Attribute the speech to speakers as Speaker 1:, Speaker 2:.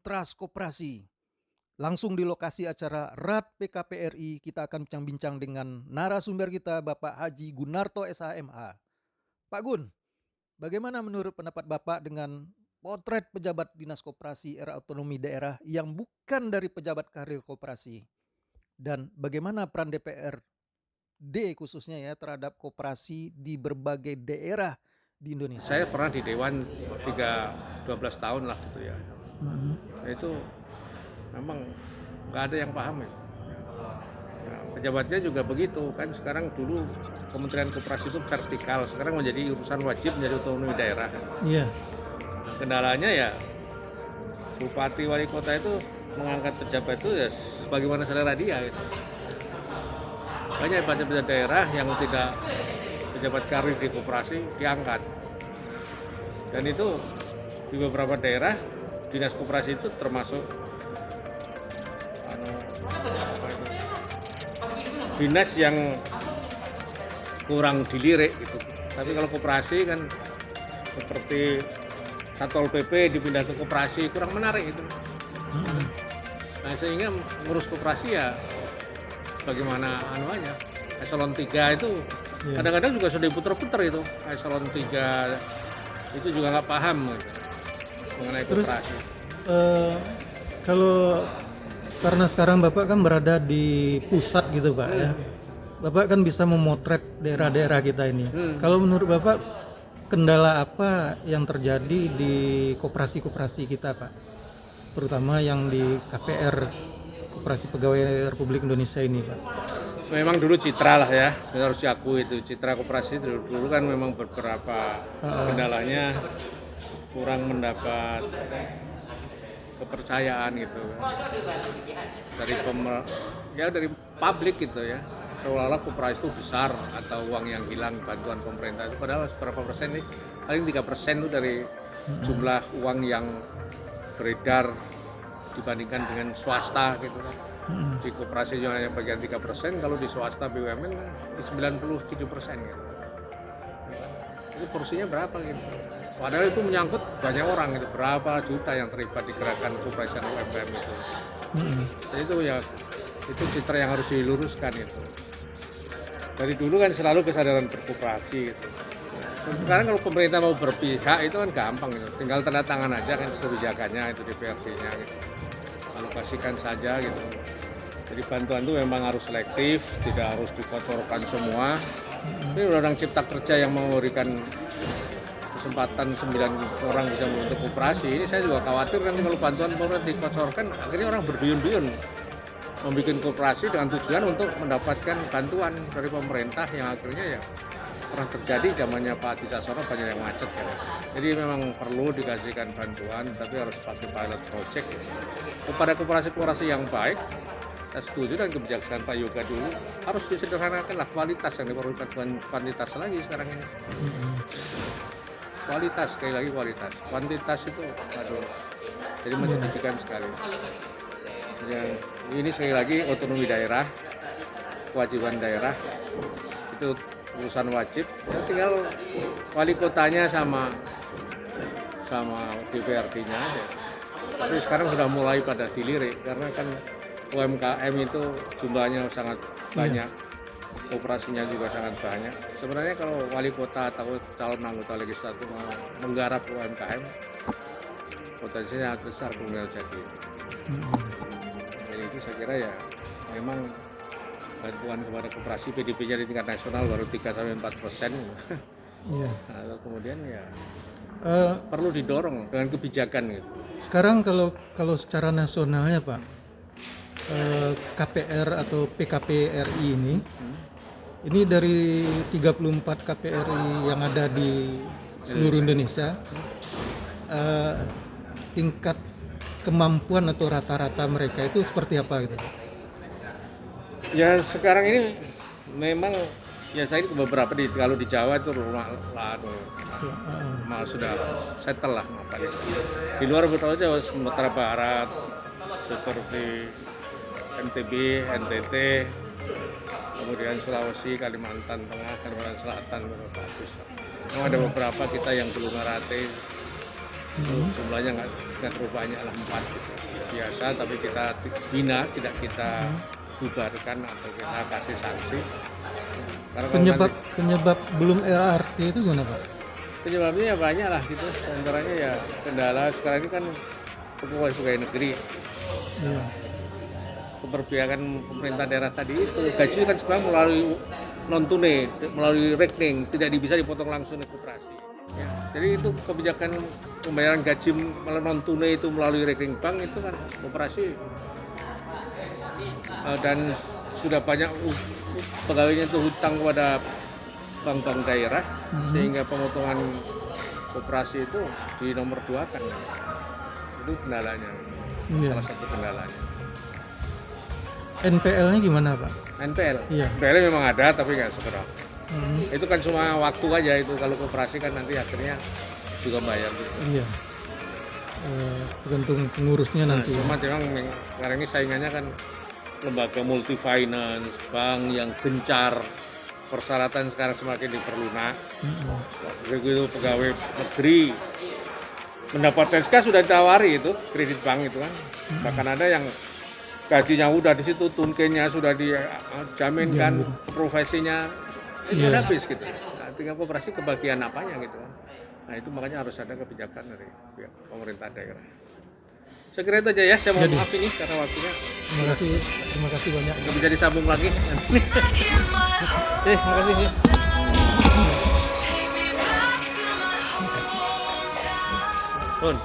Speaker 1: Trust Koperasi. Langsung di lokasi acara RAT PKPRI, kita akan bincang-bincang dengan narasumber kita, Bapak Haji Gunarto SHMA. Pak Gun, bagaimana menurut pendapat Bapak dengan potret pejabat dinas koperasi era otonomi daerah yang bukan dari pejabat karir koperasi? Dan bagaimana peran DPRD khususnya ya terhadap koperasi di berbagai daerah di Indonesia?
Speaker 2: Saya pernah di Dewan 12 tahun lah gitu ya. Nah, itu memang nggak ada yang paham ya. Nah, pejabatnya juga begitu kan. Sekarang dulu Kementerian Koperasi itu vertikal, sekarang menjadi urusan wajib menjadi otonomi daerah.
Speaker 1: Iya.
Speaker 2: Kendalanya ya bupati wali kota itu mengangkat pejabat itu ya sebagaimana selera dia gitu. Banyak pejabat daerah yang tidak pejabat karir di koperasi diangkat. Dan itu di beberapa daerah dinas koperasi itu termasuk dinas yang kurang dilirik gitu. Tapi kalau koperasi kan seperti Satpol PP dipindah ke koperasi kurang menarik itu. Nah sehingga ngurus koperasi ya bagaimana aja. Eselon 3 itu kadang-kadang juga sudah diputer-puter itu. Eselon 3 itu juga nggak paham gitu, mengenai koperasi.
Speaker 1: Kalau karena sekarang Bapak kan berada di pusat gitu Pak ya, Bapak kan bisa memotret daerah-daerah kita ini. Kalau menurut Bapak kendala apa yang terjadi di koperasi-koperasi kita Pak? Terutama yang di KPR, Koperasi Pegawai Republik Indonesia ini Pak.
Speaker 2: Memang dulu citra lah ya, harus diakui itu citra koperasi dulu kan memang beberapa kendalanya kurang mendapat kepercayaan gitu dari dari publik gitu ya, seolah-olah koperasi itu besar atau uang yang hilang bantuan pemerintah itu, padahal berapa persen nih, paling 3% itu dari jumlah uang yang beredar dibandingkan dengan swasta gitu kan. Di koperasi cuma hanya bagian 3%, kalau di swasta BUMN di 97% gitu. Itu porsinya berapa gitu. Padahal itu menyangkut banyak orang gitu, berapa juta yang terlibat di gerakan koperasi UMKM itu. Jadi itu ya itu citra yang harus diluruskan itu. Dari dulu kan selalu kesadaran berkoperasi gitu. Sekarang kalau pemerintah mau berpihak itu kan gampang gitu, tinggal tanda tangan aja kan kebijakannya itu DPRD-nya gitu. Alokasikan saja gitu. Jadi bantuan itu memang harus selektif, tidak harus dikocorkan semua. Ini Undang-Undang Cipta Kerja yang memberikan kesempatan 9 orang bisa membentuk koperasi. Ini saya juga khawatir nanti kalau bantuan pemerintah dikocorkan, akhirnya orang berduyun-duyun membuat koperasi dengan tujuan untuk mendapatkan bantuan dari pemerintah yang akhirnya ya pernah terjadi zamannya Pak Adi Sassono, banyak yang macet kan. Jadi memang perlu dikasihkan bantuan, tapi harus pakai pilot project kepada koperasi-koperasi yang baik. Saya setuju dengan kebijaksanaan Pak Yoga dulu, harus disederhanakan lah kualitas yang diperlukan, bukan kuantitas lagi sekarang ini. Kualitas, sekali lagi kualitas. Kuantitas itu aduh, jadi menyedihkan sekali. Yang ini sekali lagi otonomi daerah, kewajiban daerah itu urusan wajib. Ya tinggal wali kotanya sama DPRD-nya aja. Tapi sekarang sudah mulai pada dilirik karena kan UMKM itu jumlahnya sangat banyak, koperasinya juga sangat banyak. Sebenarnya kalau wali kota atau calon anggota legislatif mau menggarap UMKM, potensinya sangat besar kemudian jadi. Jadi itu saya kira ya memang bantuan kepada koperasi PDB-nya di tingkat nasional baru 3-4%. Nah, kemudian ya perlu didorong dengan kebijakan gitu.
Speaker 1: Sekarang kalau secara nasionalnya Pak, KPR atau PKPRI ini dari 34 KPRI yang ada di seluruh Indonesia, tingkat kemampuan atau rata-rata mereka itu seperti apa gitu?
Speaker 2: Ya sekarang ini memang ya saya ke beberapa kalau di Jawa itu rumah sudah settle lah apa itu. Di luar betul Jawa, Sumatera Barat seperti NTB, NTT, kemudian Sulawesi, Kalimantan Tengah, Kalimantan Selatan bagus. Memang ada beberapa kita yang belum ngerate Jumlahnya nggak terlalu banyak lah, 4 gitu. Biasa, tapi kita bina, tidak kita bubarkan atau kita kasih sanksi. Karena kalau
Speaker 3: Penyebab belum LRT itu gimana Pak?
Speaker 2: penyebabnya ya banyak lah gitu. Antaranya ya kendala sekarang ini kan pegawai negeri,
Speaker 3: Iya.
Speaker 2: keberpihakan pemerintah daerah tadi itu gaji kan sekarang melalui non tunai, melalui rekening, tidak bisa dipotong langsung oleh koperasi. Ya, jadi itu kebijakan pembayaran gaji non tunai itu melalui rekening bank itu kan koperasi dan sudah banyak pegawainya itu hutang kepada bank-bank daerah sehingga pemotongan koperasi itu di nomor 2 kan. Itu kendalanya, salah satu kendalanya.
Speaker 3: NPL-nya gimana Pak?
Speaker 2: NPL,
Speaker 3: Iya.
Speaker 2: NPL memang ada tapi nggak seberapa. Itu kan cuma waktu aja itu, kalau koperasi kan nanti akhirnya juga bayar gitu.
Speaker 3: Iya. Tergantung pengurusnya nanti.
Speaker 2: Cuma memang sekarang ini saingannya kan lembaga multi finance, bank yang gencar, persyaratan sekarang semakin diperlunak. Begitu pegawai negeri mendapat SK sudah ditawari itu kredit bank itu kan. Bahkan ada yang gajinya udah di situ, tunkenya sudah dijaminkan, profesinya itu habis gitu. Nah, tinggal koperasi kebagian apanya gitu kan. Nah itu makanya harus ada kebijakan dari pihak pemerintah daerah. Saya kira itu aja ya, saya mohon maaf ini karena waktunya.
Speaker 3: Terima kasih banyak.
Speaker 2: Nggak bisa disambung lagi.
Speaker 3: Terima kasih.
Speaker 2: Pun.